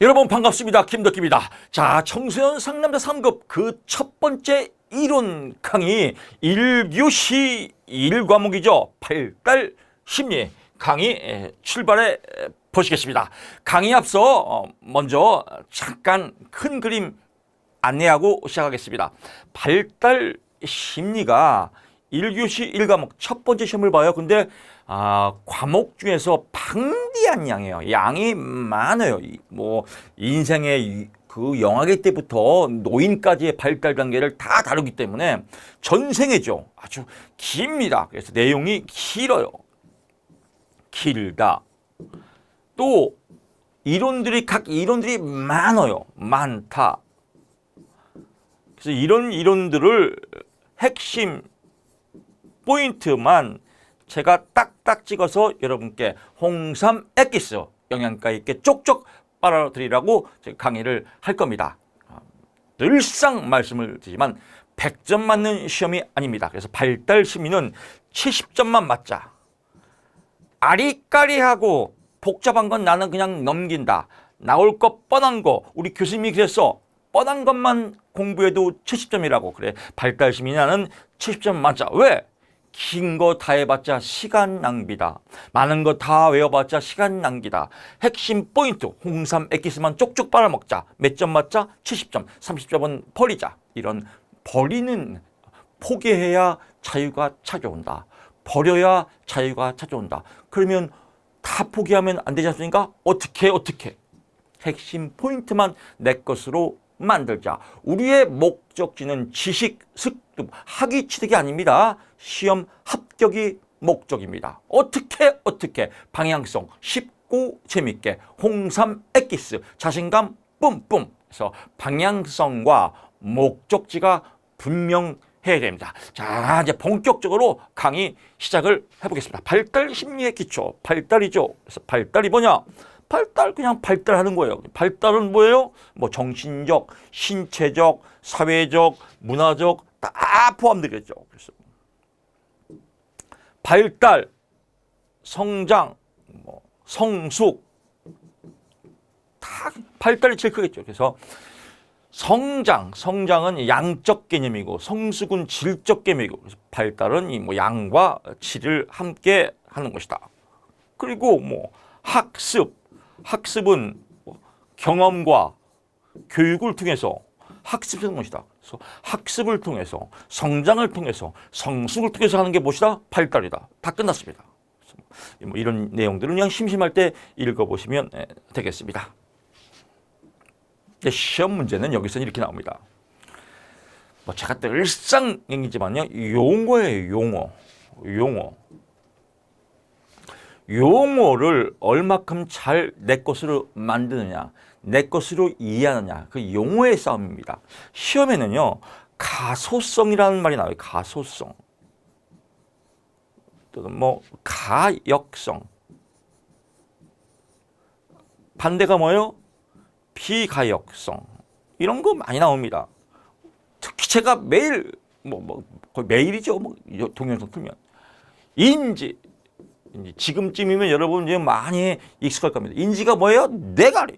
여러분 반갑습니다. 김덕기입니다. 자, 청소년 상남자 3급 그 첫 번째 이론 강의 1교시 1과목이죠. 8달 심리 강의 출발해 보시겠습니다. 강의 앞서 먼저 잠깐 큰 그림 안내하고 시작하겠습니다. 8달 심리가 1교시 1과목 첫 번째 시험을 봐요. 근데 과목 중에서 방대한 양이에요. 양이 많아요. 뭐 인생의 그 영아기 때부터 노인까지의 발달 단계를 다 다루기 때문에 전생애죠. 아주 깁니다. 그래서 내용이 길어요. 길다. 또 각 이론들이 많아요. 많다. 그래서 이런 이론들을 핵심 포인트만 제가 딱딱 찍어서 여러분께 홍삼 액기스 영양가 있게 쪽쪽 빨아드리라고 강의를 할 겁니다. 늘상 말씀을 드리지만 100점 맞는 시험이 아닙니다. 그래서 발달 심리는 70점만 맞자. 아리까리하고 복잡한 건 나는 그냥 넘긴다. 나올 거 뻔한 거 우리 교수님이 그랬어. 뻔한 것만 공부해도 70점이라고. 그래, 발달 심리 나는 70점 맞자. 왜? 긴 거 다 해봤자 시간 낭비다. 많은 거 다 외워봤자 시간 낭비다. 핵심 포인트 홍삼 액기스만 쪽쪽 빨아먹자. 몇 점 맞자? 70점. 30점은 버리자. 이런 버리는, 포기해야 자유가 찾아온다. 버려야 자유가 찾아온다. 그러면 다 포기하면 안 되지 않습니까? 어떻게 핵심 포인트만 내 것으로 만들자. 우리의 목적지는 지식, 습득, 학위 취득이 아닙니다. 시험 합격이 목적입니다. 어떻게 방향성 쉽고 재밌게 홍삼 액기스 자신감 뿜뿜. 그래서 방향성과 목적지가 분명해야 됩니다. 자, 이제 본격적으로 강의 시작을 해보겠습니다. 발달 심리의 기초, 발달이죠. 그래서 발달이 뭐냐? 발달, 그냥 발달하는 거예요. 발달은 뭐예요? 뭐 정신적, 신체적, 사회적, 문화적 다 포함되겠죠. 그래서 발달, 성장, 성숙 다 발달이 제일 크겠죠. 그래서 성장은 양적 개념이고 성숙은 질적 개념이고, 그래서 발달은 이 양과 질을 함께 하는 것이다. 그리고 학습은 경험과 교육을 통해서 학습하는 것이다. 그래서 학습을 통해서, 성장을 통해서, 성숙을 통해서 하는 게 무엇이다? 발달이다. 다 끝났습니다. 이런 내용들은 그냥 심심할 때 읽어보시면 되겠습니다. 시험 문제는 여기서 이렇게 나옵니다. 제가 늘상 얘기지만요, 용어예요. 용어를 얼마큼 잘 내 것으로 만드느냐, 내 것으로 이해하느냐, 그 용어의 싸움입니다. 시험에는요, 가소성이라는 말이 나와요. 가소성. 또는 가역성. 반대가 뭐예요? 비가역성. 이런 거 많이 나옵니다. 특히 제가 매일, 거의 매일이죠. 동영상 틀면. 인지. 지금쯤이면 여러분 이제 많이 익숙할 겁니다. 인지가 뭐예요? 내가리.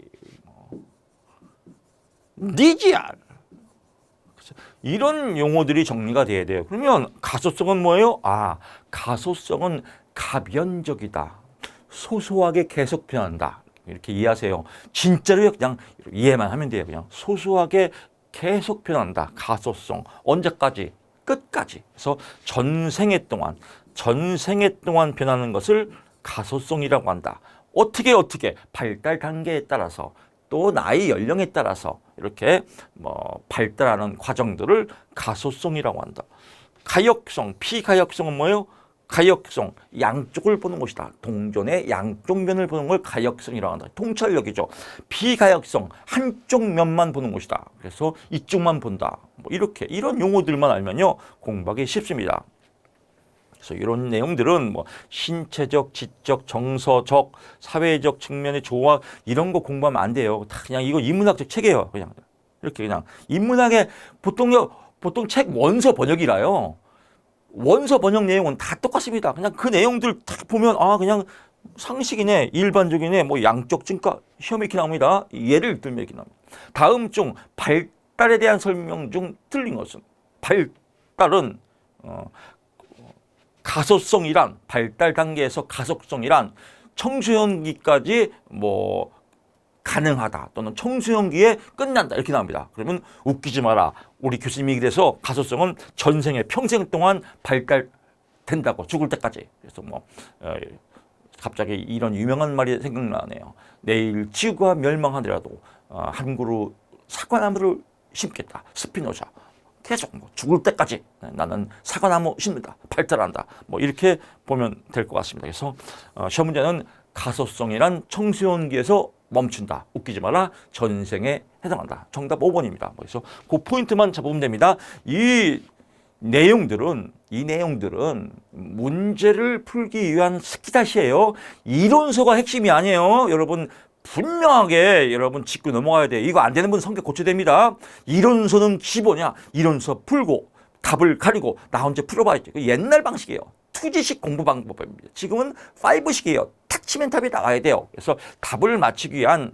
니지알. 이런 용어들이 정리가 돼야 돼요. 그러면 가소성은 뭐예요? 가소성은 가변적이다. 소소하게 계속 변한다. 이렇게 이해하세요. 진짜로 그냥 이해만 하면 돼요. 그냥 소소하게 계속 변한다. 가소성. 언제까지? 끝까지. 그래서 전생애 동안 변하는 것을 가소성이라고 한다. 어떻게 발달 단계에 따라서 또 나이 연령에 따라서 이렇게 발달하는 과정들을 가소성이라고 한다. 가역성, 비가역성은 뭐예요? 가역성, 양쪽을 보는 것이다. 동전의 양쪽 면을 보는 걸 가역성이라고 한다. 통찰력이죠. 비가역성, 한쪽 면만 보는 것이다. 그래서 이쪽만 본다. 이런 용어들만 알면요, 공부하기 쉽습니다. 그래서 이런 내용들은 신체적, 지적, 정서적, 사회적 측면의 조화, 이런 거 공부하면 안 돼요. 다 그냥 이거 인문학적 책이에요. 이렇게 인문학의 보통 책 원서 번역이라요. 원서 번역 내용은 다 똑같습니다. 그냥 그 내용들 딱 보면 그냥 상식이네, 일반적이네, 뭐 양적 증가 시험에 이렇게 나옵니다. 예를 들면 이렇게 나옵니다. 다음 중 발달에 대한 설명 중 틀린 것은 발달은 가소성이란 발달 단계에서 가속성이란 청소년기까지 뭐 가능하다 또는 청소년기에 끝난다 이렇게 나옵니다. 그러면 웃기지 마라. 우리 교수님이 그래서 가소성은 전생에 평생 동안 발달된다고 죽을 때까지. 그래서 뭐 갑자기 이런 유명한 말이 생각나네요. 내일 지구가 멸망하더라도 한 그루 사과나무를 심겠다. 스피노자. 계속 뭐 죽을 때까지 나는 사과나무 심는다. 발달한다. 뭐 이렇게 보면 될 것 같습니다. 그래서 시험 문제는 가소성이란 청소년기에서 멈춘다. 웃기지 마라. 전생에 해당한다. 정답 5번입니다. 그래서 그 포인트만 잡으면 됩니다. 이 내용들은 문제를 풀기 위한 스키다시예요. 이론서가 핵심이 아니에요. 여러분 분명하게 여러분 짚고 넘어가야 돼. 이거 안 되는 분 성격 고쳐야 됩니다. 이론서는 기본이야. 이론서 풀고 답을 가리고 나 혼자 풀어봐야지. 옛날 방식이에요. 2G식 공부 방법입니다. 지금은 5식이에요. 탁 치면 답이 나와야 돼요. 그래서 답을 맞추기 위한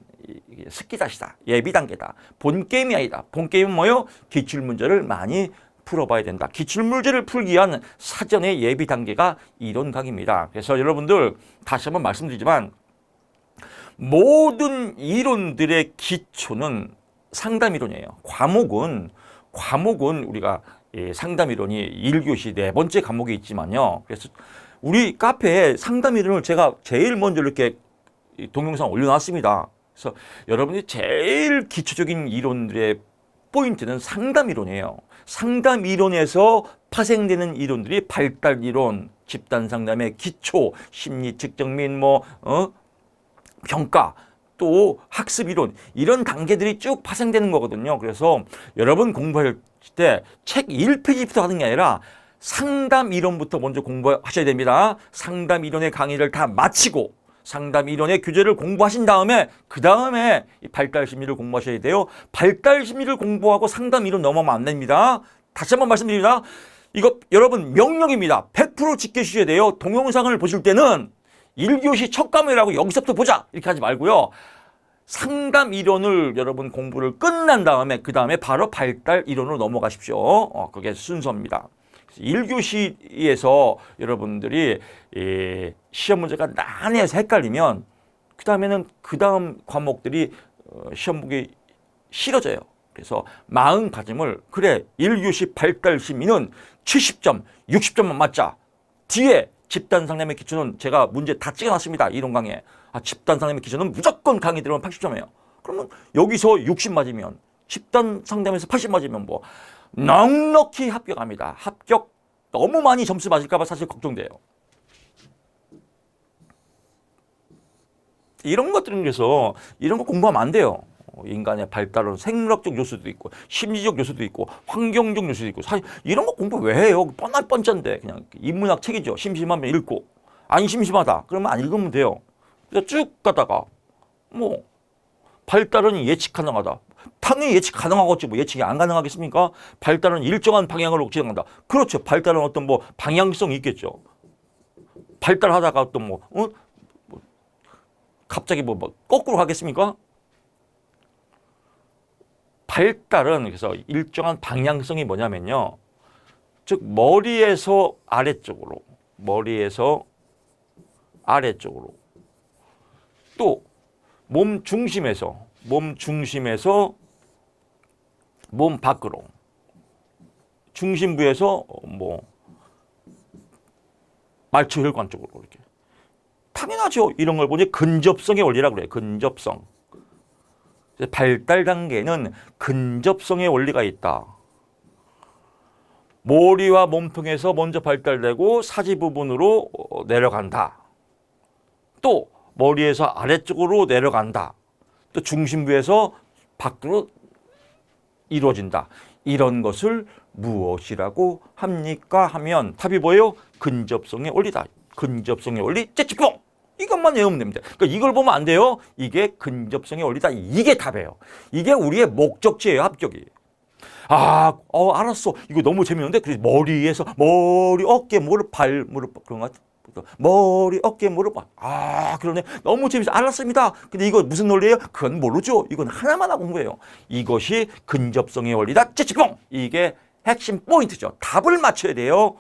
스키다시다. 예비 단계다. 본 게임이 아니다. 본 게임은 뭐요? 기출 문제를 많이 풀어봐야 된다. 기출 문제를 풀기 위한 사전의 예비 단계가 이론 강의입니다. 그래서 여러분들 다시 한번 말씀드리지만 모든 이론들의 기초는 상담 이론이에요. 과목은 우리가 상담 이론이 1교시 네 번째 과목에 있지만요. 그래서 우리 카페에 상담 이론을 제가 제일 먼저 이렇게 동영상 올려놨습니다. 그래서 여러분이 제일 기초적인 이론들의 포인트는 상담 이론이에요. 상담 이론에서 파생되는 이론들이 발달 이론, 집단 상담의 기초, 심리 측정 및 평가, 또 학습 이론 이런 단계들이 쭉 파생되는 거거든요. 그래서 여러분 공부할 때 책 1페이지부터 하는 게 아니라 상담 이론부터 먼저 공부하셔야 됩니다. 상담 이론의 강의를 다 마치고 상담 이론의 교재를 공부하신 다음에 그 다음에 발달 심리를 공부하셔야 돼요. 발달 심리를 공부하고 상담 이론 넘어가면 안 됩니다. 다시 한번 말씀드립니다. 이거 여러분 명령입니다. 100% 지켜주셔야 돼요. 동영상을 보실 때는 1교시 첫 과목이라고 여기서부터 보자 이렇게 하지 말고요. 상담 이론을 여러분 공부를 끝난 다음에 그 다음에 바로 발달 이론으로 넘어가십시오. 그게 순서입니다. 1교시에서 여러분들이 시험 문제가 난해해서 헷갈리면 그 다음에는 그 다음 과목들이 시험 보기 싫어져요. 그래서 마음가짐을 그래 1교시 발달 심리는 70점, 60점만 맞자. 뒤에 집단 상담의 기초는 제가 문제 다 찍어놨습니다. 이론 강의에. 집단 상담의 기초는 무조건 강의 들으면 80점이에요. 그러면 여기서 60 맞으면 집단 상담에서 80 맞으면 뭐 넉넉히 합격합니다. 합격 너무 많이 점수 맞을까 봐 사실 걱정돼요. 이런 것들은 그래서 이런 거 공부하면 안 돼요. 인간의 발달은 생물학적 요소도 있고 심리적 요소도 있고 환경적 요소도 있고 사실 이런 거 공부 왜 해요? 뻔할 뻔짠데 그냥 인문학 책이죠. 심심하면 읽고 안 심심하다 그러면 안 읽으면 돼요. 그래서 쭉 가다가 뭐 발달은 예측 가능하다. 당연히 예측 가능하겠지. 뭐 예측이 안 가능하겠습니까? 발달은 일정한 방향으로 진행한다. 그렇죠. 발달은 어떤 뭐 방향성이 있겠죠. 발달하다가 어떤 갑자기 뭐 거꾸로 가겠습니까? 발달은 그래서 일정한 방향성이 뭐냐면요. 즉 머리에서 아래쪽으로 또 몸 중심에서 몸 밖으로 중심부에서 뭐 말초 혈관 쪽으로 이렇게 당연하죠. 이런 걸 보니 근접성의 원리라고 그래요. 근접성. 발달 단계는 근접성의 원리가 있다. 머리와 몸통에서 먼저 발달되고 사지 부분으로 내려간다. 또 머리에서 아래쪽으로 내려간다. 또 중심부에서 밖으로 이루어진다. 이런 것을 무엇이라고 합니까? 하면 답이 뭐예요? 근접성의 원리다. 근접성의 원리 째찌뽕! 이것만 외우면 됩니다. 그러니까 이걸 보면 안 돼요. 이게 근접성의 원리다. 이게 답이에요. 이게 우리의 목적지예요. 합격이. 알았어. 이거 너무 재밌는데. 그래서 머리에서 머리, 어깨, 무릎, 발, 무릎 그런 것 같아. 머리, 어깨, 무릎. 아, 그러네. 너무 재밌어. 알았습니다. 근데 이거 무슨 논리예요? 그건 모르죠. 이건 하나만 하고 온 거예요. 이것이 근접성의 원리다. 찌찌뽕! 이게 핵심 포인트죠. 답을 맞춰야 돼요.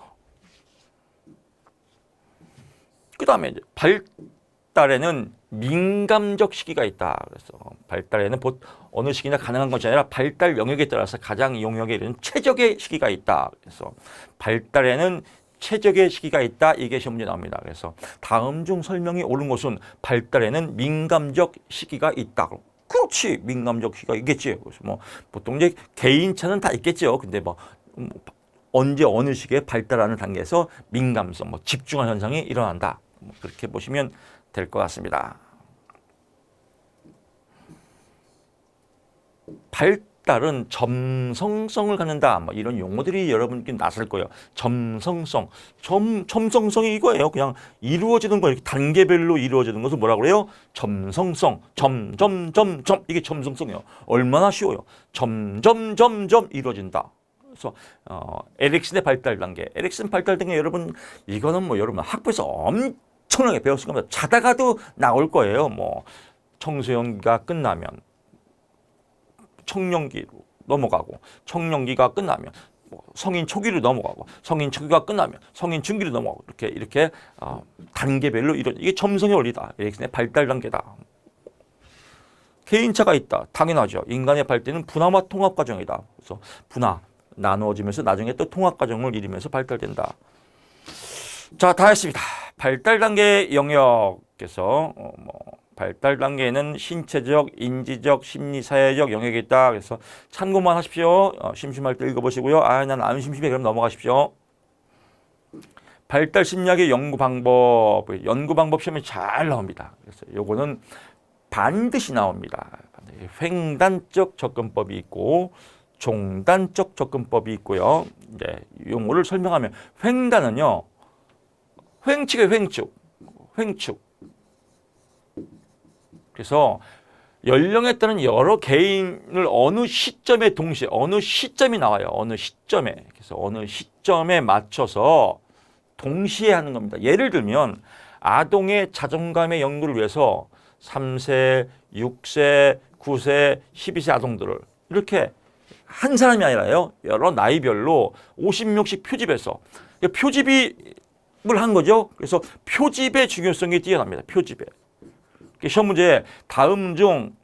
그 다음에 발달에는 민감적 시기가 있다. 그래서 발달에는 어느 시기나 가능한 것이 아니라 발달 영역에 따라서 가장 용역에 이르는 최적의 시기가 있다. 그래서 발달에는 최적의 시기가 있다. 이게 시험 문제 나옵니다. 그래서 다음 중 설명이 옳은 것은 발달에는 민감적 시기가 있다. 그렇지. 민감적 시기가 있겠지. 그래서 뭐 보통 이제 개인차는 다 있겠죠. 근데 뭐 언제 어느 시기에 발달하는 단계에서 민감성, 뭐 집중한 현상이 일어난다. 뭐 그렇게 보시면 될 것 같습니다. 발달은 점성성을 갖는다. 뭐 이런 용어들이 여러분께 낯설 거예요. 점성성. 점성성이 이거예요. 그냥 이루어지는 거, 이렇게 단계별로 이루어지는 것을 뭐라고 그래요? 점성성. 점. 이게 점성성이에요. 얼마나 쉬워요. 점 이루어진다. 그래서 에릭슨의 발달 단계. 에릭슨 발달 단계 여러분 이거는 뭐 여러분 학부에서 엄청나게 배웠을 겁니다. 자다가도 나올 거예요. 뭐 청소년기가 끝나면 청년기로 넘어가고 청년기가 끝나면 뭐 성인 초기로 넘어가고 성인 초기가 끝나면 성인 중기로 넘어가고 이렇게 단계별로 이게 점성의 원리다. 에릭슨의 발달 단계다. 개인차가 있다. 당연하죠. 인간의 발달은 분화와 통합 과정이다. 그래서 분화 나누어지면서 나중에 또 통합 과정을 이루면서 발달된다. 자, 다 했습니다. 발달 단계 영역에서 발달 단계에는 신체적, 인지적, 심리, 사회적 영역이 있다. 그래서 참고만 하십시오. 심심할 때 읽어보시고요. 난 안 심심해. 그럼 넘어가십시오. 발달 심리학의 연구 방법 시험에 잘 나옵니다. 그래서 요거는 반드시 나옵니다. 횡단적 접근법이 있고 종단적 접근법이 있고요. 이제 용어를 설명하면 횡단은요. 횡축이에요. 횡축. 그래서 연령에 따른 여러 개인을 어느 시점에 동시에 어느 시점이 나와요. 어느 시점에. 그래서 어느 시점에 맞춰서 동시에 하는 겁니다. 예를 들면 아동의 자존감의 연구를 위해서 3세, 6세, 9세, 12세 아동들을 이렇게 한 사람이 아니라요. 여러 나이별로 50명씩 표집해서 표집을 한 거죠. 그래서 표집의 중요성이 뛰어납니다. 표집에. 시험 문제 다음 중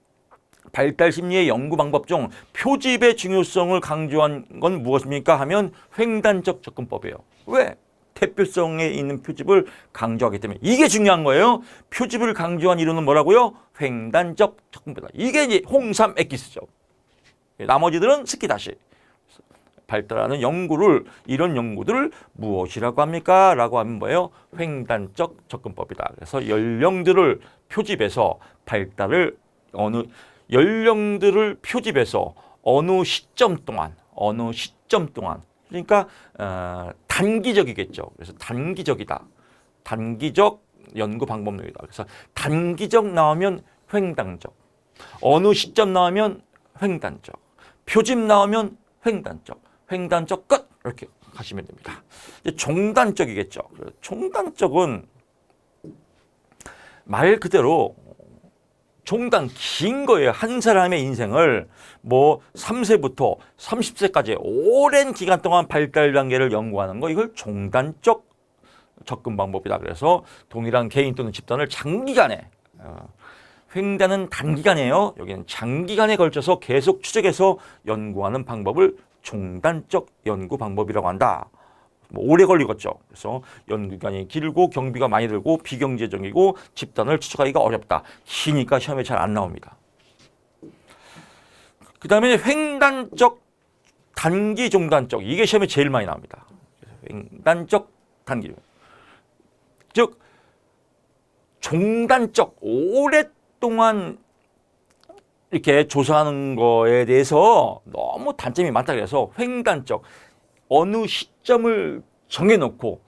발달 심리의 연구 방법 중 표집의 중요성을 강조한 건 무엇입니까? 하면 횡단적 접근법이에요. 왜? 대표성에 있는 표집을 강조하기 때문에 이게 중요한 거예요. 표집을 강조한 이론은 뭐라고요? 횡단적 접근법이다. 이게 이제 홍삼 엑기스죠. 나머지들은 스키다시. 발달하는 이런 연구들을 무엇이라고 합니까? 라고 하면 뭐예요? 횡단적 접근법이다. 그래서 연령들을 표집해서 연령들을 표집해서 어느 시점 동안 그러니까 단기적이겠죠. 그래서 단기적이다. 단기적 연구 방법론이다. 그래서 단기적 나오면 횡단적, 어느 시점 나오면 횡단적, 표집 나오면 횡단적 끝 이렇게 가시면 됩니다. 이제 종단적이겠죠. 종단적은 말 그대로 종단 긴 거예요. 한 사람의 인생을 뭐 3세부터 30세까지 오랜 기간 동안 발달 단계를 연구하는 거 이걸 종단적 접근 방법이다. 그래서 동일한 개인 또는 집단을 장기간에 횡단은 단기간이에요. 여기는 장기간에 걸쳐서 계속 추적해서 연구하는 방법을 종단적 연구 방법이라고 한다. 뭐 오래 걸리겠죠. 그래서 연구기간이 길고 경비가 많이 들고 비경제적이고 집단을 추적하기가 어렵다. 기니까 시험에 잘 안 나옵니다. 그 다음에 횡단적, 단기, 종단적. 이게 시험에 제일 많이 나옵니다. 횡단적, 단기. 즉 종단적, 오랫동안 이렇게 조사하는 거에 대해서 너무 단점이 많다 그래서 횡단적, 어느 시점을 정해놓고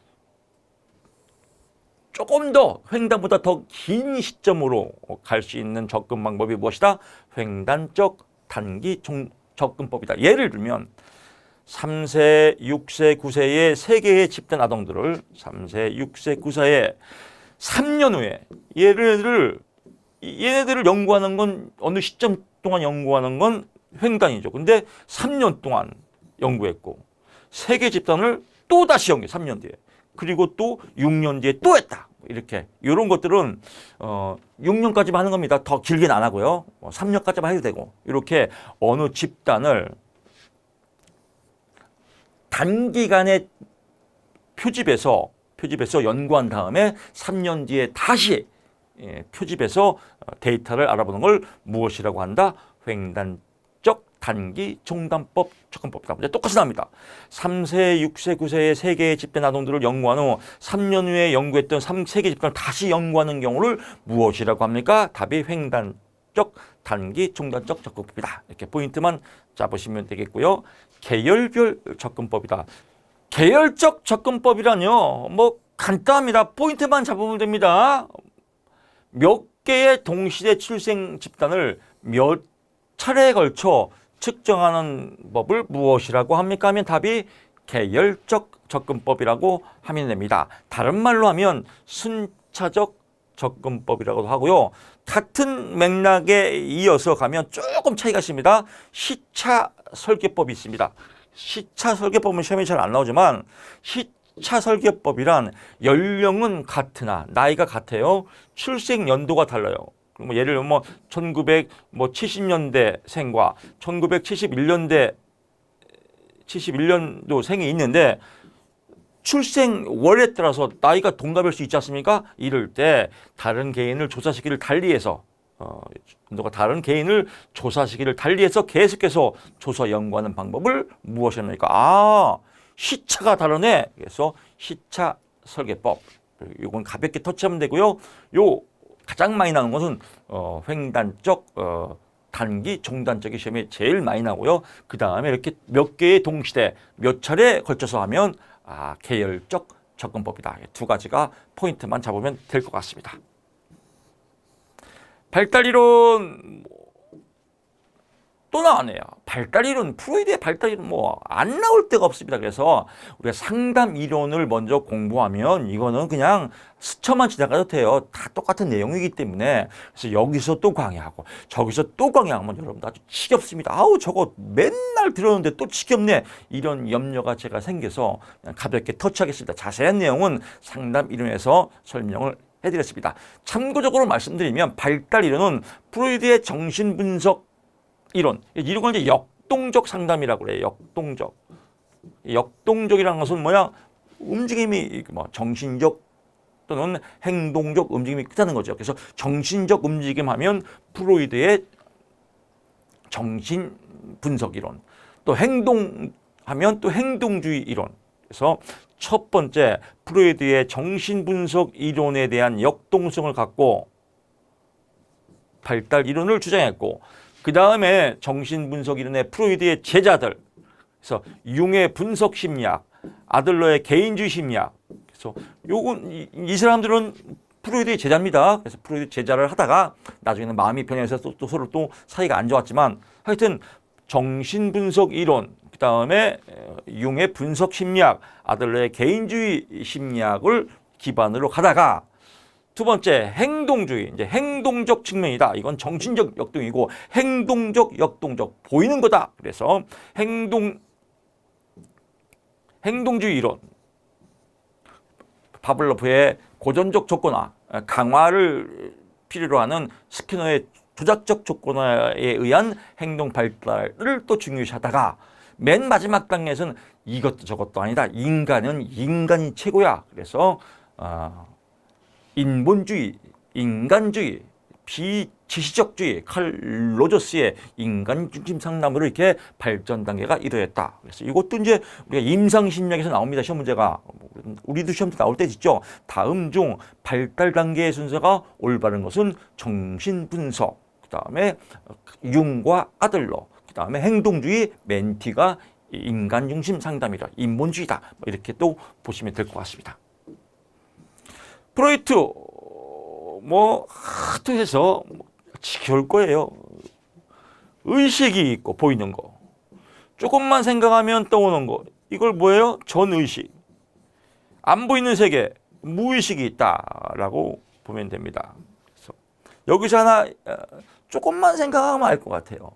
조금 더 횡단보다 더 긴 시점으로 갈 수 있는 접근 방법이 무엇이다? 횡단적 단기 접근법이다. 예를 들면 3세, 6세, 9세의 세 개의 집단 아동들을 3세, 6세, 9세의 3년 후에 얘네들을 연구하는 건 어느 시점 동안 연구하는 건 횡단이죠. 근데 3년 동안 연구했고 세 개 집단을 또 다시 연구해 3년 뒤에. 그리고 또 6년 뒤에 또 했다. 이렇게 이런 것들은 6년까지만 하는 겁니다. 더 길게는 안 하고요. 3년까지만 해도 되고 이렇게 어느 집단을 단기간에 표집해서 연구한 다음에 3년 뒤에 다시 표집해서 데이터를 알아보는 걸 무엇이라고 한다? 횡단적 단기 종단법 접근법이다. 문제 똑같이 나옵니다. 3세, 6세, 9세의 세 개의 집단 아동들을 연구한 후 3년 후에 연구했던 세 개 집단을 다시 연구하는 경우를 무엇이라고 합니까? 답이 횡단적 단기 종단적 접근법이다. 이렇게 포인트만 잡으시면 되겠고요. 계열별 접근법이다. 계열적 접근법이라뇨. 뭐 간단합니다. 포인트만 잡으면 됩니다. 몇 개의 동시대 출생 집단을 몇 차례에 걸쳐 측정하는 법을 무엇이라고 합니까? 하면 답이 계열적 접근법이라고 하면 됩니다. 다른 말로 하면 순차적 접근법이라고도 하고요. 같은 맥락에 이어서 가면 조금 차이가 있습니다. 시차 설계법이 있습니다. 시차 설계법은 시험에 잘 안 나오지만 시차 설계법이란 연령은 같으나 나이가 같아요. 출생 연도가 달라요. 예를 들면 1970년대 생과 1971년도 생이 있는데 출생 월에 따라서 나이가 동갑일 수 있지 않습니까? 이럴 때 다른 개인을 조사시기를 달리해서 다른 개인을 조사시기를 달리해서 계속해서 조사 연구하는 방법을 무엇이랍니까? 시차가 다르네. 그래서 시차 설계법. 이건 가볍게 터치하면 되고요. 요 가장 많이 나오는 것은 횡단적 단기 종단적인 시험이 제일 많이 나오고요. 그 다음에 이렇게 몇 개의 동시대 몇 차례 걸쳐서 하면 계열적 접근법이다. 두 가지가 포인트만 잡으면 될 것 같습니다. 발달이론 또 나왔네요. 발달이론, 프로이드의 발달이론 안 나올 데가 없습니다. 그래서 우리가 상담 이론을 먼저 공부하면 이거는 그냥 스쳐만 지나가도 돼요. 다 똑같은 내용이기 때문에. 그래서 여기서 또 강의하고 저기서 또 강의하면 여러분들 아주 지겹습니다. 아우 저거 맨날 들었는데 또 지겹네. 이런 염려가 제가 생겨서 그냥 가볍게 터치하겠습니다. 자세한 내용은 상담 이론에서 설명을 해드렸습니다. 참고적으로 말씀드리면 발달 이론은 프로이드의 정신분석 이론, 이런 걸 이제 역동적 상담이라고 그래요. 역동적이라는 것은 뭐야? 움직임이 정신적 또는 행동적 움직임이 크다는 거죠. 그래서 정신적 움직임 하면 프로이드의 정신 분석 이론, 또 행동 하면 또 행동주의 이론. 그래서 첫 번째 프로이드의 정신 분석 이론에 대한 역동성을 갖고 발달 이론을 주장했고, 그 다음에 정신분석 이론의 프로이드의 제자들, 그래서 융의 분석 심리학, 아들러의 개인주의 심리학. 그래서 요건 이 사람들은 프로이드의 제자입니다. 그래서 프로이드 제자를 하다가 나중에는 마음이 변해서 또 서로 또 사이가 안 좋았지만 하여튼 정신분석 이론, 그 다음에 융의 분석 심리학, 아들러의 개인주의 심리학을 기반으로 가다가 두 번째 행동주의, 이제 행동적 측면이다. 이건 정신적 역동이고 행동적 역동적 보이는 거다. 그래서 행동주의 이론, 파블로프의 고전적 조건화, 강화를 필요로 하는 스키너의 조작적 조건화에 의한 행동 발달을 또 중요시하다가 맨 마지막 단계에서는 이것도 저것도 아니다. 인간은 인간이 최고야. 그래서 인본주의, 인간주의, 비지시적주의, 칼 로저스의 인간 중심 상담으로 이렇게 발전 단계가 이루어졌다. 그래서 이것도 이제 우리가 임상심리학에서 나옵니다. 시험 문제가. 우리도 시험 때 나올 때 있죠. 다음 중 발달 단계의 순서가 올바른 것은 정신분석, 그 다음에 융과 아들러, 그 다음에 행동주의, 멘티가 인간 중심 상담이다. 인본주의다. 이렇게 또 보시면 될 것 같습니다. 프로이트 하도 해서 지겨울 거예요. 의식이 있고 보이는 거, 조금만 생각하면 떠오는 거. 이걸 뭐예요? 전의식. 안 보이는 세계, 무의식이 있다라고 보면 됩니다. 그래서 여기서 하나 조금만 생각하면 알 것 같아요.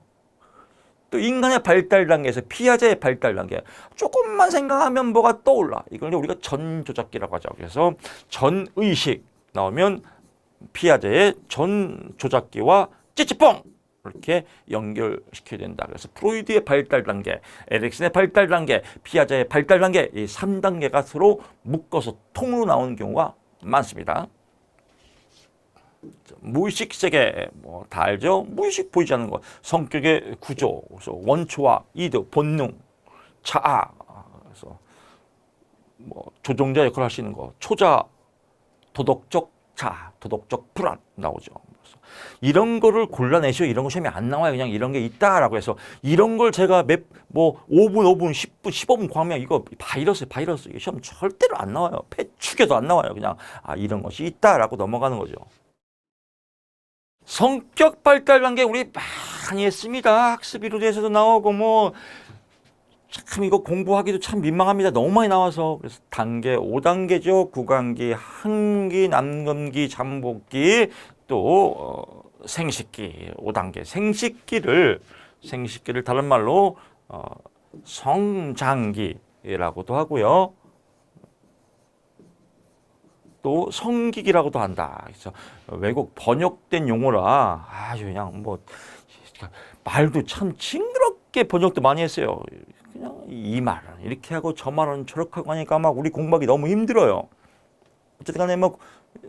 또 인간의 발달 단계에서 피아제의 발달 단계, 조금만 생각하면 뭐가 떠올라. 이걸 우리가 전조작기라고 하죠. 그래서 전의식 나오면 피아제의 전조작기와 찌찌뽕 이렇게 연결시켜야 된다. 그래서 프로이드의 발달 단계, 에릭슨의 발달 단계, 피아제의 발달 단계, 이 3단계가 서로 묶어서 통으로 나오는 경우가 많습니다. 무의식 세계 뭐 다 알죠? 무의식 보이지 않는 것, 성격의 구조, 그래서 원초와 이득, 본능, 자아, 그래서 뭐 조종자 역할을 할 수 있는 거, 초자, 도덕적 자아, 도덕적 불안 나오죠. 그래서 이런 거를 골라내시오. 이런 거 시험에 안 나와요. 그냥 이런 게 있다라고 해서 이런 걸 제가 5분, 10분, 15분 광명 이거 바이러스 이게 시험 절대로 안 나와요. 패축에도 안 나와요. 그냥 이런 것이 있다라고 넘어가는 거죠. 성격 발달 단계 우리 많이 했습니다. 학습 이론에서도 나오고 뭐 참 이거 공부하기도 참 민망합니다. 너무 많이 나와서. 그래서 단계 5단계죠. 구강기, 항기, 남금기, 잠복기, 또 생식기 5단계. 생식기를 다른 말로 성장기라고도 하고요. 또 성기기라고도 한다. 그래서 외국 번역된 용어라 아주 그냥 뭐 말도 참 징그럽게 번역도 많이 했어요. 그냥 이 말은 이렇게 하고 저 말은 저렇게 하고 하니까 막 우리 공부하기 너무 힘들어요. 어쨌든 간에 뭐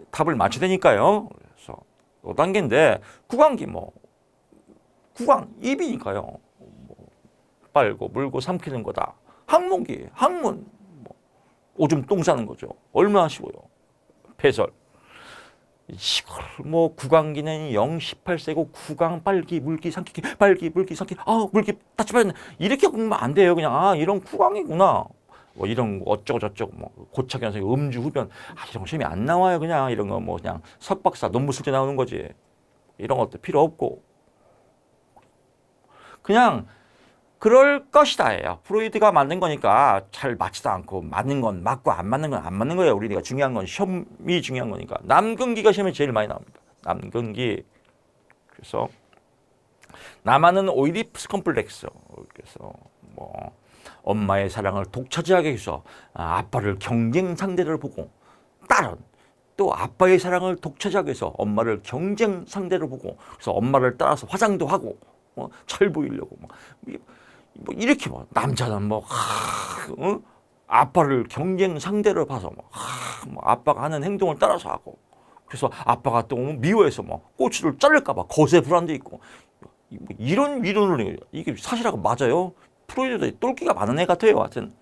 답을 맞춰야 되니까요. 그래서 5단계인데 구강기 뭐 구강 입이니까요. 뭐 빨고 물고 삼키는 거다. 항문기 항문 뭐 오줌 똥 싸는 거죠. 얼마나 쉬워요. 배설. 이걸 뭐 구강기는 0, 18세고 구강 빨기 물기 삼키기 빨기 물기 삼키기 물기 다치면 이렇게 공부하면 안 돼요. 그냥 이런 구강이구나. 뭐 이런 거 어쩌고 저쩌고 뭐 고착 현상 음주 흡연 이런 거 시험이 안 나와요. 그냥 이런 거 뭐 그냥 석박사 논문 쓸 때 나오는 거지. 이런 것도 필요 없고 그냥 그럴 것이다예요. 프로이드가 만든 거니까 잘 맞지도 않고 맞는 건 맞고 안 맞는 건 안 맞는 거예요. 우리가 중요한 건 시험이 중요한 거니까. 남근기가 시험에 제일 많이 나옵니다. 남근기. 그래서 남아는 오이디푸스 컴플렉스. 그래서 뭐 엄마의 사랑을 독차지하기 위해서 아빠를 경쟁 상대를 보고 딸은 또 아빠의 사랑을 독차지하기 위해서 엄마를 경쟁 상대로 보고 그래서 엄마를 따라서 화장도 하고 잘 보이려고 뭐 이렇게 뭐 남자는 뭐 아빠를 경쟁 상대로 봐서 뭐 아빠가 하는 행동을 따라서 하고 그래서 아빠가 또 미워해서 뭐 꼬치를 자를까봐 거세 불안도 있고 이런 이론을 이게 사실하고 맞아요. 프로이드도 똘끼가 많은 애 같아요. 하여튼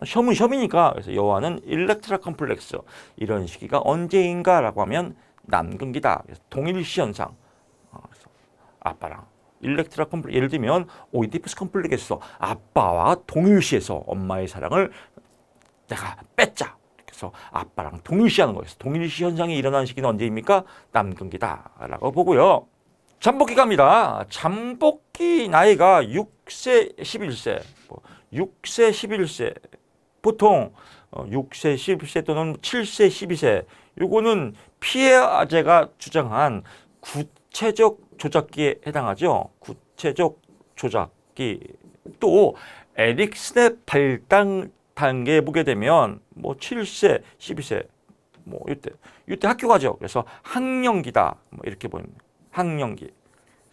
시험은 시험이니까 그래서 여호와는 일렉트라 컴플렉스 이런 시기가 언제인가라고 하면 남근기다. 그래서 동일시 현상. 그래서 아빠랑 일렉트라 컴플렉스 예를 들면 오이디푸스 컴플렉스에서 아빠와 동일시해서 엄마의 사랑을 내가 뺏자. 그래서 아빠랑 동일시하는 거예요. 동일시 현상이 일어나는 시기는 언제입니까? 남근기다라고 보고요. 잠복기 갑니다. 잠복기 나이가 6세, 11세, 6세, 11세. 보통 6세, 11세 또는 7세, 12세. 요거는 피아제가 주장한 구체적 조작기에 해당하죠. 구체적 조작기. 또 에릭슨의 발달 단계에 보게 되면 뭐 7세, 12세 뭐 이때 학교 가죠. 그래서 학령기다. 뭐 이렇게 보입니다. 학령기.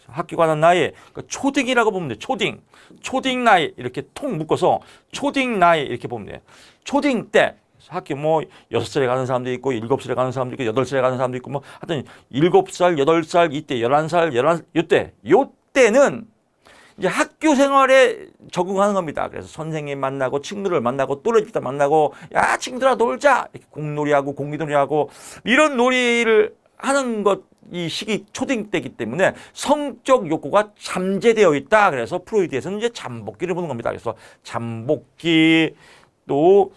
학교 가는 나이 초딩이라고 보면 돼요. 초딩 나이 이렇게 통 묶어서 초딩 나이 이렇게 보면 돼요. 초딩 때 학교 뭐 6살에 가는 사람도 있고 7살에 가는 사람도 있고 8살에 가는 사람도 있고 뭐 하여튼 7살, 8살 이때 11살, 요때는 이제 학교 생활에 적응하는 겁니다. 그래서 선생님 만나고 친구를 만나고 또래집도 만나고 야 친구들아 놀자 이렇게 공놀이하고 공기놀이하고 이런 놀이를 하는 것 이 시기 초딩 때이기 때문에 성적 욕구가 잠재되어 있다. 그래서 프로이드에서는 이제 잠복기를 보는 겁니다. 그래서 잠복기 또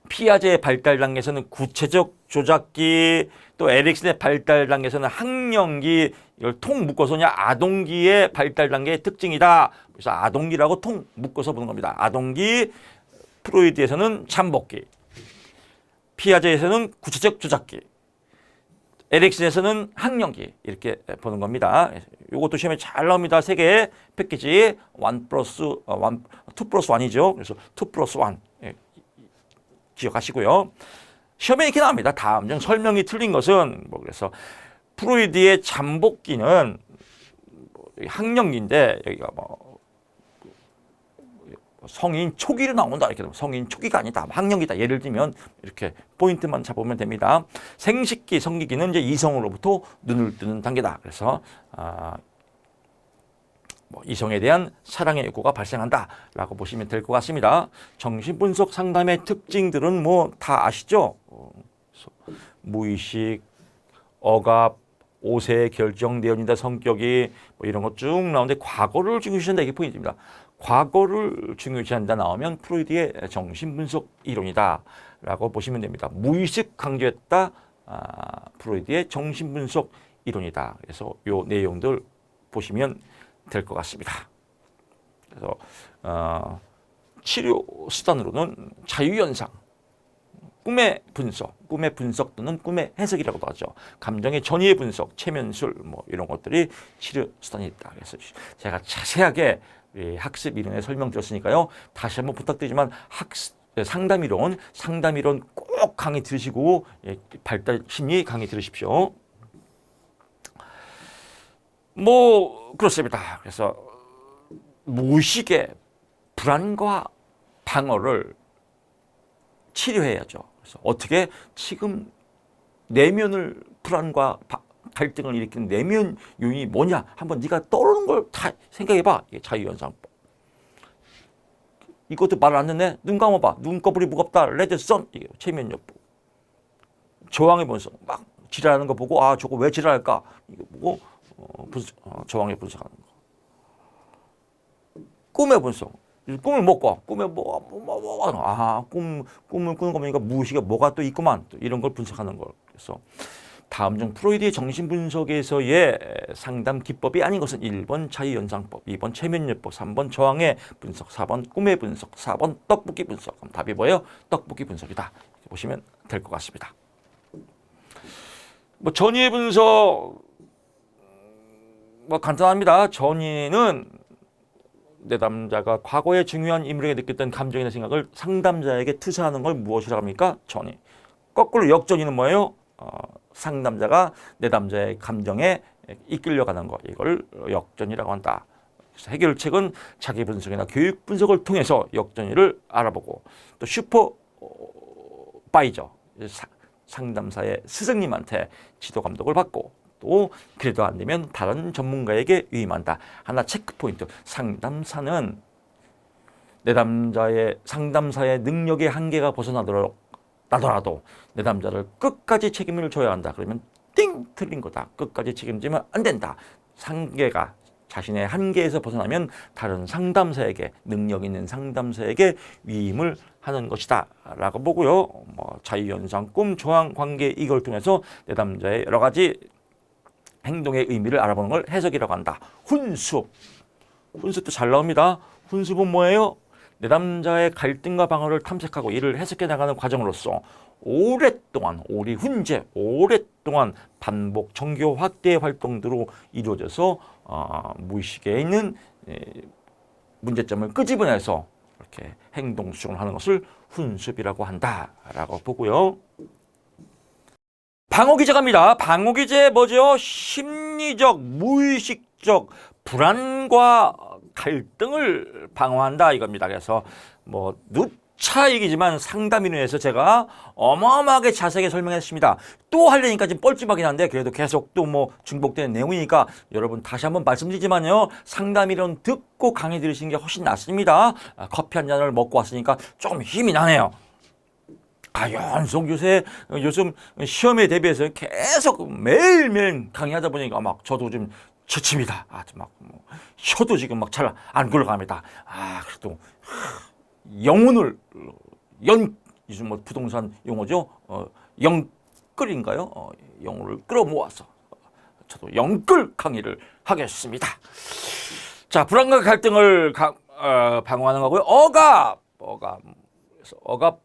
피아제의 발달 단계에서는 구체적 조작기, 또 에릭슨의 발달 단계에서는 학령기, 이걸 통 묶어서 그냥 아동기의 발달 단계의 특징이다. 그래서 아동기라고 통 묶어서 보는 겁니다. 아동기, 프로이드에서는 잠복기, 피아제에서는 구체적 조작기, 에릭슨에서는 학령기 이렇게 보는 겁니다. 이것도 시험에 잘 나옵니다. 세 개의 패키지 2 플러스 1이죠. 그래서 2 플러스 1 기억하시고요. 시험에 이렇게 나옵니다. 다음 중 설명이 틀린 것은 그래서 프로이드의 잠복기는 학령기인데 여기가 성인 초기로 나온다 이렇게 되면 성인 초기가 아니다. 학령기다. 예를 들면 이렇게 포인트만 잡으면 됩니다. 생식기, 성기기는 이제 이성으로부터 눈을 뜨는 단계다. 그래서 이성에 대한 사랑의 욕구가 발생한다라고 보시면 될 것 같습니다. 정신분석 상담의 특징들은 다 아시죠? 무의식, 억압, 옷에 결정되어 있는 성격이 이런 것 쭉 나오는데 과거를 중요시한다 이게 포인트입니다. 과거를 중요시한다 나오면 프로이드의 정신분석 이론이다라고 보시면 됩니다. 무의식 강조했다 프로이드의 정신분석 이론이다. 그래서 이 내용들 보시면 될 것 같습니다. 그래서 치료 수단으로는 자유현상, 꿈의 분석 또는 꿈의 해석이라고도 하죠. 감정의 전이의 분석, 체면술 이런 것들이 치료 수단이 있다. 그래서 제가 자세하게 학습 이론에 설명드렸으니까요. 다시 한번 부탁드리지만 상담이론 꼭 강의 들으시고 발달 심리 강의 들으십시오. 그렇습니다. 그래서 무의식의 불안과 방어를 치료해야죠. 그래서 어떻게 지금 내면을 불안과 갈등을 일으키는 내면 요인이 뭐냐? 한번 네가 떠오르는 걸 다 생각해봐. 이게 자유현상법. 이것도 말 안 듣네. 눈 감아봐. 눈꺼풀이 무겁다. 레드선. 이게 체면요법. 저항의 분석. 막 지랄하는 거 보고 저거 왜 지랄할까? 이거 보고 저항의 분석하는 거. 꿈의 분석. 꿈을 못 꿔. 꿈에 꿈을 꾸는 거 보니까 무의식에 뭐가 또 있구만. 또 이런 걸 분석하는 걸. 그래서 다음 중 프로이드의 정신분석에서의 상담 기법이 아닌 것은 1번 자유현상법, 2번 체면요법, 3번 저항의 분석, 4번 꿈의 분석, 4번 떡볶이 분석. 그럼 답이 뭐예요? 떡볶이 분석이다. 이렇게 보시면 될 것 같습니다. 전이의 분석 간단합니다. 전이는 내담자가 과거에 중요한 인물에게 느꼈던 감정이나 생각을 상담자에게 투사하는 걸 무엇이라고 합니까? 전이. 거꾸로 역전이는 뭐예요? 상담자가 내담자의 감정에 이끌려가는 것. 이걸 역전이라고 한다. 그래서 해결책은 자기 분석이나 교육 분석을 통해서 역전이를 알아보고 또 슈퍼바이저 상담사의 스승님한테 지도 감독을 받고 또 그래도 안 되면 다른 전문가에게 위임한다. 하나 체크 포인트. 상담사는 상담사의 능력의 한계가 벗어나더라도 내담자를 끝까지 책임을 져야 한다. 그러면 띵 틀린 거다. 끝까지 책임지면 안 된다. 자신의 한계에서 벗어나면 다른 상담사에게 능력 있는 상담사에게 위임을 하는 것이다 라고 보고요. 자유현상, 꿈, 저항, 관계 이걸 통해서 내담자의 여러 가지 행동의 의미를 알아보는 걸 해석이라고 한다. 훈습도 잘 나옵니다. 훈습은 뭐예요? 내담자의 갈등과 방어를 탐색하고 이를 해석해 나가는 과정으로서 오랫동안 반복 정교 확대 활동으로 이루어져서 무의식에 있는 문제점을 끄집어내서 이렇게 행동 수정을 하는 것을 훈습이라고 한다라고 보고요. 방어기제 갑니다. 방어기제 뭐죠? 심리적, 무의식적 불안과 갈등을 방어한다 이겁니다. 그래서 누차 얘기지만 상담인회에서 제가 어마어마하게 자세하게 설명했습니다. 또 하려니까 지금 뻘쭘하긴 한데 그래도 계속 또 중복되는 내용이니까 여러분 다시 한번 말씀드리지만요. 상담이론 듣고 강의 들으시는 게 훨씬 낫습니다. 커피 한 잔을 먹고 왔으니까 조금 힘이 나네요. 연속 요즘 시험에 대비해서 계속 매일매일 강의하다 보니까 저도 좀 지칩니다. 혀도 지금 잘 안 굴러갑니다. 그래도 영혼을 요즘 부동산 용어죠. 영끌인가요? 영어를 끌어모아서 저도 영끌 강의를 하겠습니다. 자, 불안과 갈등을 방어하는 거고요. 억압. 그래서 억압.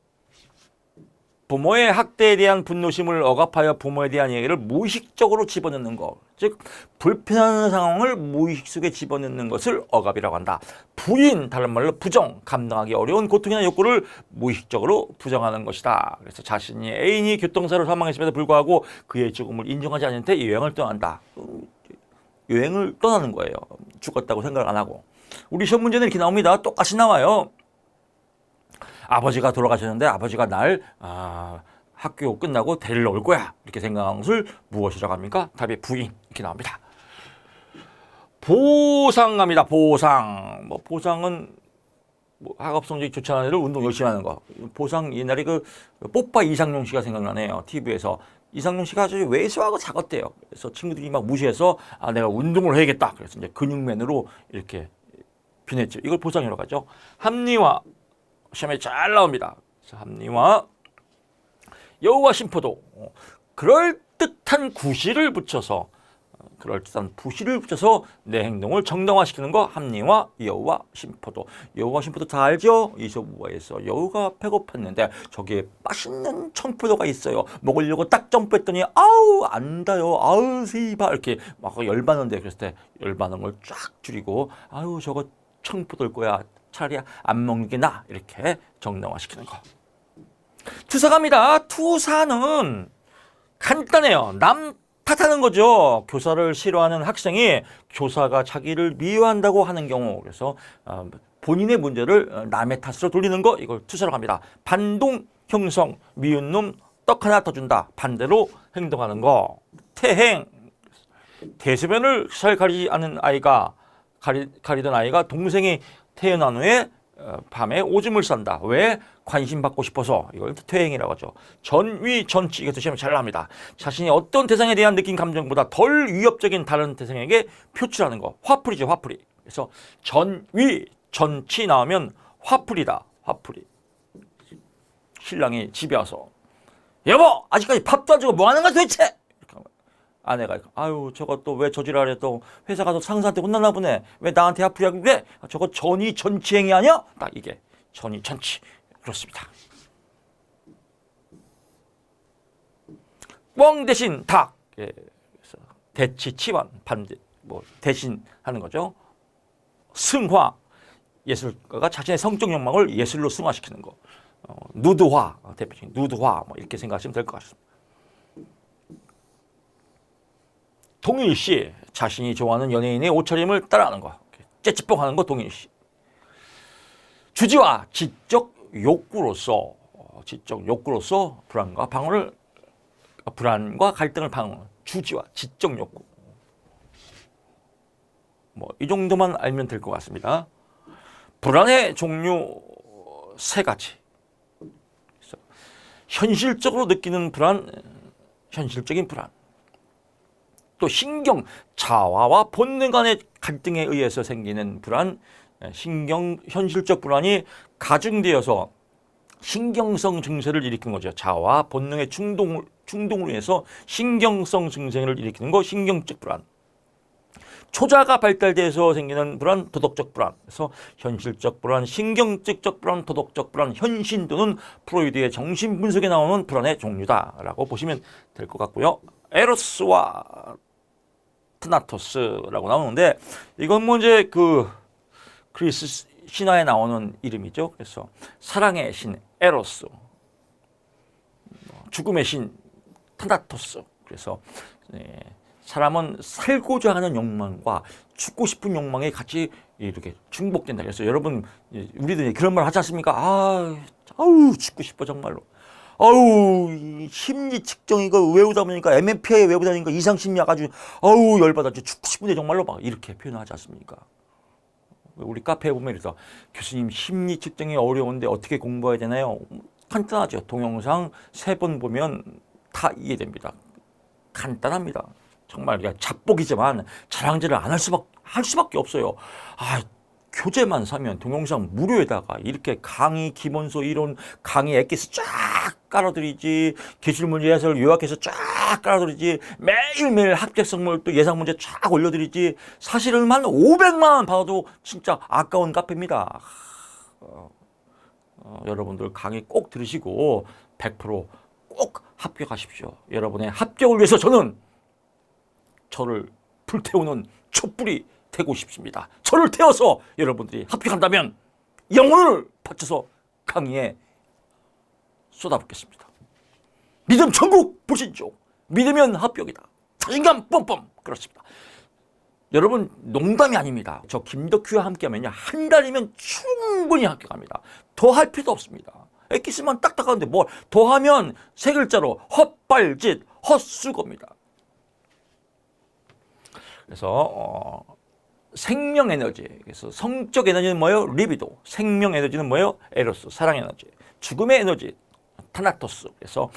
부모의 학대에 대한 분노심을 억압하여 부모에 대한 얘기를 무의식적으로 집어넣는 것. 즉 불편한 상황을 무의식 속에 집어넣는 것을 억압이라고 한다. 부인, 다른 말로 부정, 감당하기 어려운 고통이나 욕구를 무의식적으로 부정하는 것이다. 그래서 자신이 애인이 교통사고로 사망했음에도 불구하고 그의 죽음을 인정하지 않은 채 여행을 떠난다. 여행을 떠나는 거예요. 죽었다고 생각을 안 하고. 우리 시험 문제는 이렇게 나옵니다. 똑같이 나와요. 아버지가 돌아가셨는데 아버지가 날 학교 끝나고 데리러 올 거야. 이렇게 생각한 것을 무엇이라고 합니까? 답이 부인. 이렇게 나옵니다. 보상합니다. 보상. 보상은 학업 성적이 좋지 않은 애들 운동 열심히 하는 거. 보상 옛날에 뽀빠 이상용 씨가 생각나네요. TV에서. 이상용 씨가 아주 왜소하고 작았대요. 그래서 친구들이 막 무시해서 내가 운동을 해야겠다. 그래서 이제 근육맨으로 이렇게 변했죠. 이걸 보상이라고 하죠. 합리화. 시험에 잘 나옵니다. 합리화. 여우와 심포도. 그럴듯한 구실을 붙여서 내 행동을 정당화시키는 거. 합리화, 여우와 심포도. 여우와 심포도 다 알죠? 이소부화에서 여우가 배고팠는데 저기에 맛있는 청포도가 있어요. 먹으려고 딱 점프했더니 아우 안 다요. 아우 세이바 이렇게 막 열받는데 그랬을 때 열반응을 쫙 줄이고 아우 저거 청포도일 거야. 차라리 안 먹는 게 나아. 이렇게 정당화시키는 거. 투사갑니다. 투사는 간단해요. 남 탓하는 거죠. 교사를 싫어하는 학생이 교사가 자기를 미워한다고 하는 경우. 그래서 본인의 문제를 남의 탓으로 돌리는 거. 이걸 투사라고 합니다. 반동 형성. 미운 놈 떡 하나 더 준다. 반대로 행동하는 거. 태행. 대소변을 잘 가리지 않은 아이가 가리던 아이가 동생이 태어난 후에 밤에 오줌을 싼다. 왜? 관심 받고 싶어서. 이걸 퇴행이라고 하죠. 전위, 전치. 이것도 시험에 잘 나옵니다. 자신이 어떤 대상에 대한 느낀 감정보다 덜 위협적인 다른 대상에게 표출하는 거. 화풀이죠. 화풀이. 그래서 전위, 전치 나오면 화풀이다. 화풀이. 신랑이 집에 와서 여보 아직까지 밥도 안 주고 뭐 하는 거야 도대체? 아내가 아유 저거 또 왜 저지랄해 또 회사 가서 상사한테 혼나나 보네. 왜 나한테 화풀이하고 그래? 저거 전위 전치행위 아니야? 딱 이게 전위 전치. 그렇습니다. 뻥 대신 닭. 예, 그래서 대치 치환 반대 대신 하는 거죠. 승화. 예술가가 자신의 성적 욕망을 예술로 승화시키는 거. 누드화 대표적인 누드화 이렇게 생각하시면 될 것 같습니다. 동일시. 자신이 좋아하는 연예인의 옷차림을 따라하는 거. 째찌뽕하는 거 동일시. 주지와 지적 욕구로서 불안과 갈등을 방어하는 주지와 지적 욕구. 이 정도만 알면 될 것 같습니다. 불안의 종류 3가지. 현실적으로 느끼는 불안, 현실적인 불안. 또 신경, 자화와 본능 간의 갈등에 의해서 생기는 불안, 현실적 불안이 가중되어서 신경성 증세를 일으키는 거죠. 자화, 본능의 충동을 위해서 신경성 증세를 일으키는 거, 신경적 불안. 초자가 발달돼서 생기는 불안, 도덕적 불안. 그래서 현실적 불안, 신경적 불안, 도덕적 불안, 현신도는 프로이드의 정신 분석에 나오는 불안의 종류다라고 보시면 될 것 같고요. 에로스와 트나토스라고 나오는데 이건 이제 그리스 신화에 나오는 이름이죠. 그래서 사랑의 신 에로스, 죽음의 신 타나토스. 그래서 사람은 살고자 하는 욕망과 죽고 싶은 욕망이 같이 이렇게 중복된다. 그래서 여러분 우리도 그런 말 하지 않습니까? 아우 죽고 싶어 정말로. 아우 심리 측정 이거 외우다 보니까 MMPI 외우다 보니까 이상심리학 아주 아우 열받아 죽고 싶은데 정말로 막 이렇게 표현하지 않습니까? 우리 카페에 보면 이래서 교수님 심리 측정이 어려운데 어떻게 공부해야 되나요? 간단하죠. 동영상 3번 보면 다 이해됩니다. 간단합니다. 정말 잡복이지만 자랑질을 안 할 수밖에 없어요. 교재만 사면 동영상 무료에다가 이렇게 강의 기본서 이론 강의 엑기스 쫙 깔아드리지, 기출문제 해설 요약해서 쫙 깔아드리지, 매일매일 합격선물 또 예상문제 쫙 올려드리지, 사실은 한 500만 원 받아도 진짜 아까운 카페입니다. 여러분들 강의 꼭 들으시고 100%꼭 합격하십시오. 여러분의 합격을 위해서 저를 불태우는 촛불이 되고 싶습니다. 저를 태워서 여러분들이 합격한다면 영혼을 바쳐서 강의에 쏟아붓겠습니다. 믿음 천국 불신족, 믿으면 합격이다. 자신감 뿜뿜. 그렇습니다. 여러분 농담이 아닙니다. 저 김덕규와 함께하면요, 한 달이면 충분히 합격합니다. 더 할 필요도 없습니다. 엑기스만 딱딱한데 뭘 더하면 세 글자로 헛발짓, 헛수고입니다. 그래서 생명 에너지, 그래서 성적 에너지는 뭐예요? 리비도. 생명 에너지는 뭐예요? 에로스, 사랑 에너지. 죽음의 에너지, 타나토스. 그래서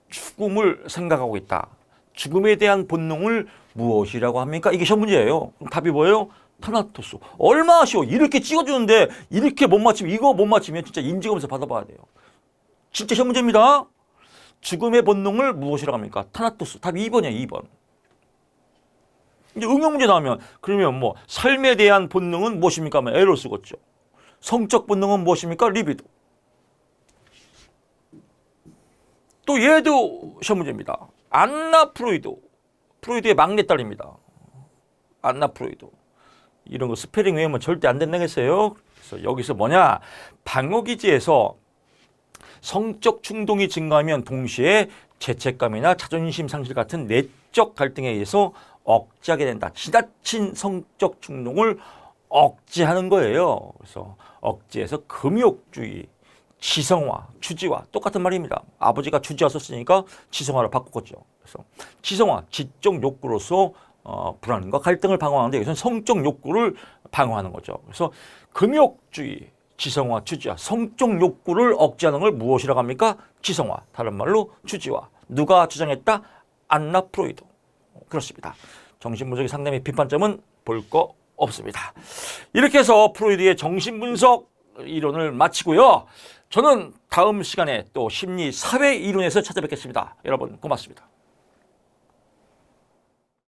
죽음을 생각하고 있다. 죽음에 대한 본능을 무엇이라고 합니까? 이게 시험 문제예요. 그럼 답이 뭐예요? 타나토스. 얼마나 쉬워. 이렇게 찍어주는데 이렇게 못 맞추면, 이거 못 맞추면 진짜 인지검사 받아봐야 돼요. 진짜 시험 문제입니다. 죽음의 본능을 무엇이라고 합니까? 타나토스. 답이 2번이에요. 2번. 이제 응용 문제 나오면 그러면 뭐 삶에 대한 본능은 무엇입니까? 하면 에로스겠죠. 성적 본능은 무엇입니까? 리비도. 또 얘도 시험 문제입니다. 안나 프로이드. 프로이드의 막내딸입니다. 안나 프로이드. 이런 거 스페링 외우면 절대 안 된다겠어요. 그래서 여기서 뭐냐? 방어기제에서 성적 충동이 증가하면 동시에 죄책감이나 자존심 상실 같은 내적 갈등에 의해서 억제하게 된다. 지나친 성적 충동을 억제하는 거예요. 그래서 억제해서 금욕주의, 지성화, 주지화 똑같은 말입니다. 아버지가 주지화 썼으니까 지성화로 바꿨죠. 그래서 지성화, 지적 욕구로서 불안과 갈등을 방어하는데 여기서는 성적 욕구를 방어하는 거죠. 그래서 금욕주의, 지성화, 주지화, 성적 욕구를 억제하는 걸 무엇이라고 합니까? 지성화, 다른 말로 주지화. 누가 주장했다? 안나 프로이드. 그렇습니다. 정신분석의 상담의 비판점은 볼 거 없습니다. 이렇게 해서 프로이드의 정신분석 이론을 마치고요. 저는 다음 시간에 또 심리 사회 이론에서 찾아뵙겠습니다. 여러분 고맙습니다.